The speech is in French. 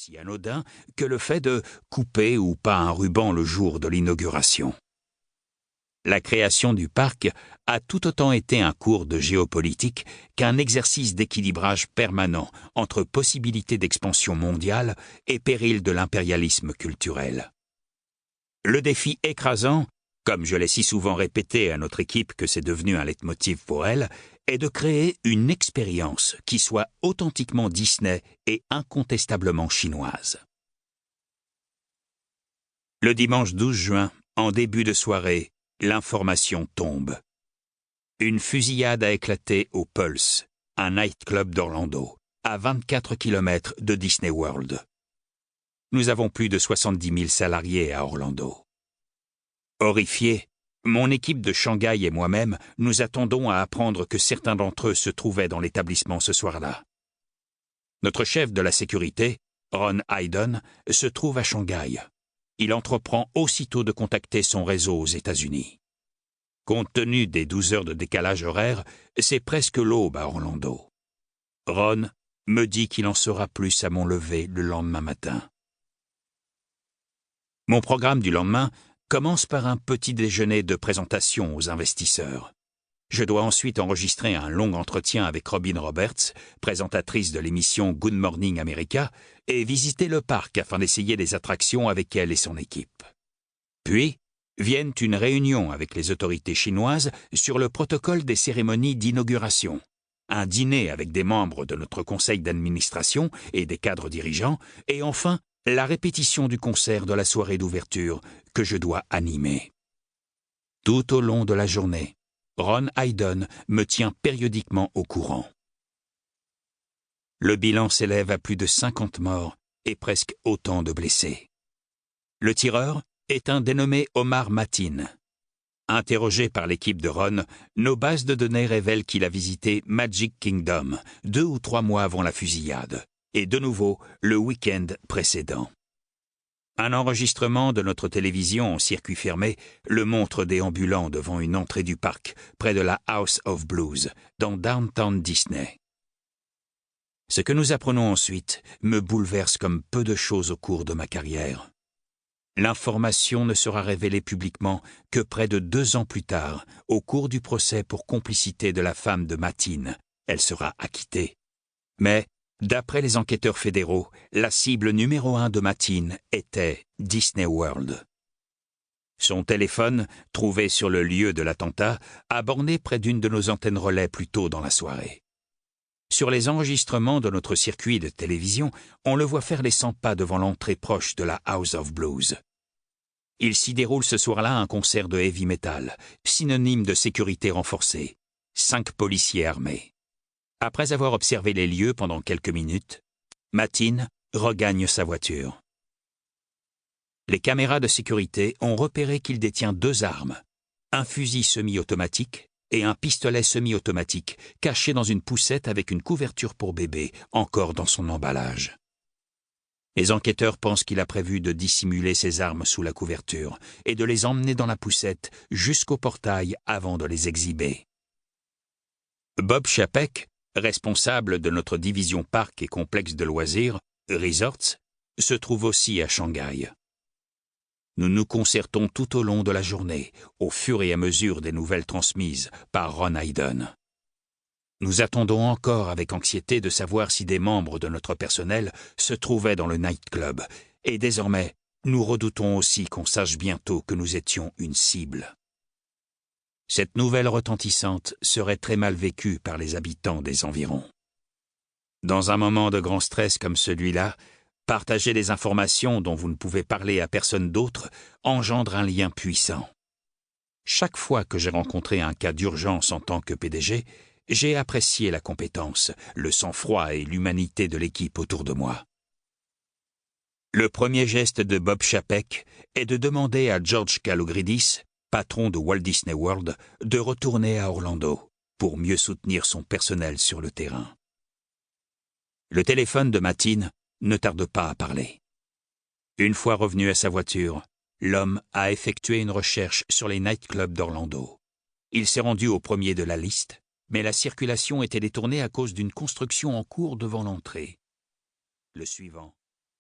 aussi anodin que le fait de couper ou pas un ruban le jour de l'inauguration. La création du parc a tout autant été un cours de géopolitique qu'un exercice d'équilibrage permanent entre possibilités d'expansion mondiale et péril de l'impérialisme culturel. Le défi écrasant, comme je l'ai si souvent répété à notre équipe que c'est devenu un leitmotiv pour elle, est de créer une expérience qui soit authentiquement Disney et incontestablement chinoise. Le dimanche 12 juin, en début de soirée, l'information tombe. Une fusillade a éclaté au Pulse, un nightclub d'Orlando, à 24 km de Disney World. Nous avons plus de 70 000 salariés à Orlando. Horrifiés, mon équipe de Shanghai et moi-même nous attendons à apprendre que certains d'entre eux se trouvaient dans l'établissement ce soir-là. Notre chef de la sécurité, Ron Hayden, se trouve à Shanghai. Il entreprend aussitôt de contacter son réseau aux États-Unis. Compte tenu des 12 heures de décalage horaire, c'est presque l'aube à Orlando. Ron me dit qu'il en saura plus à mon lever le lendemain matin. Mon programme du lendemain commence par un petit déjeuner de présentation aux investisseurs. Je dois ensuite enregistrer un long entretien avec Robin Roberts, présentatrice de l'émission Good Morning America, et visiter le parc afin d'essayer les attractions avec elle et son équipe. Puis, viennent une réunion avec les autorités chinoises sur le protocole des cérémonies d'inauguration, un dîner avec des membres de notre conseil d'administration et des cadres dirigeants, et enfin, la répétition du concert de la soirée d'ouverture que je dois animer. Tout au long de la journée, Ron Hayden me tient périodiquement au courant. Le bilan s'élève à plus de 50 morts et presque autant de blessés. Le tireur est un dénommé Omar Mateen. Interrogé par l'équipe de Ron, nos bases de données révèlent qu'il a visité Magic Kingdom 2 ou 3 mois avant la fusillade, et de nouveau le week-end précédent. Un enregistrement de notre télévision en circuit fermé le montre déambulant devant une entrée du parc, près de la House of Blues, dans Downtown Disney. Ce que nous apprenons ensuite me bouleverse comme peu de choses au cours de ma carrière. L'information ne sera révélée publiquement que près de 2 ans plus tard, au cours du procès pour complicité de la femme de Mateen. Elle sera acquittée. Mais, d'après les enquêteurs fédéraux, la cible numéro 1 de Mateen était Disney World. Son téléphone, trouvé sur le lieu de l'attentat, a borné près d'une de nos antennes relais plus tôt dans la soirée. Sur les enregistrements de notre circuit de télévision, on le voit faire les 100 pas devant l'entrée proche de la House of Blues. Il s'y déroule ce soir-là un concert de heavy metal, synonyme de sécurité renforcée. 5 policiers armés. Après avoir observé les lieux pendant quelques minutes, Mateen regagne sa voiture. Les caméras de sécurité ont repéré qu'il détient 2 armes, un fusil semi-automatique et un pistolet semi-automatique caché dans une poussette avec une couverture pour bébé encore dans son emballage. Les enquêteurs pensent qu'il a prévu de dissimuler ses armes sous la couverture et de les emmener dans la poussette jusqu'au portail avant de les exhiber. Bob Chapek, responsable de notre division parc et complexe de loisirs, Resorts, se trouve aussi à Shanghai. Nous nous concertons tout au long de la journée, au fur et à mesure des nouvelles transmises par Ron Hayden. Nous attendons encore avec anxiété de savoir si des membres de notre personnel se trouvaient dans le nightclub, et désormais, nous redoutons aussi qu'on sache bientôt que nous étions une cible. Cette nouvelle retentissante serait très mal vécue par les habitants des environs. Dans un moment de grand stress comme celui-là, partager des informations dont vous ne pouvez parler à personne d'autre engendre un lien puissant. Chaque fois que j'ai rencontré un cas d'urgence en tant que PDG, j'ai apprécié la compétence, le sang-froid et l'humanité de l'équipe autour de moi. Le premier geste de Bob Chapek est de demander à George Kalogridis, patron de Walt Disney World, de retourner à Orlando pour mieux soutenir son personnel sur le terrain. Le téléphone de Mateen ne tarde pas à parler. Une fois revenu à sa voiture, l'homme a effectué une recherche sur les nightclubs d'Orlando. Il s'est rendu au premier de la liste, mais la circulation était détournée à cause d'une construction en cours devant l'entrée. Le suivant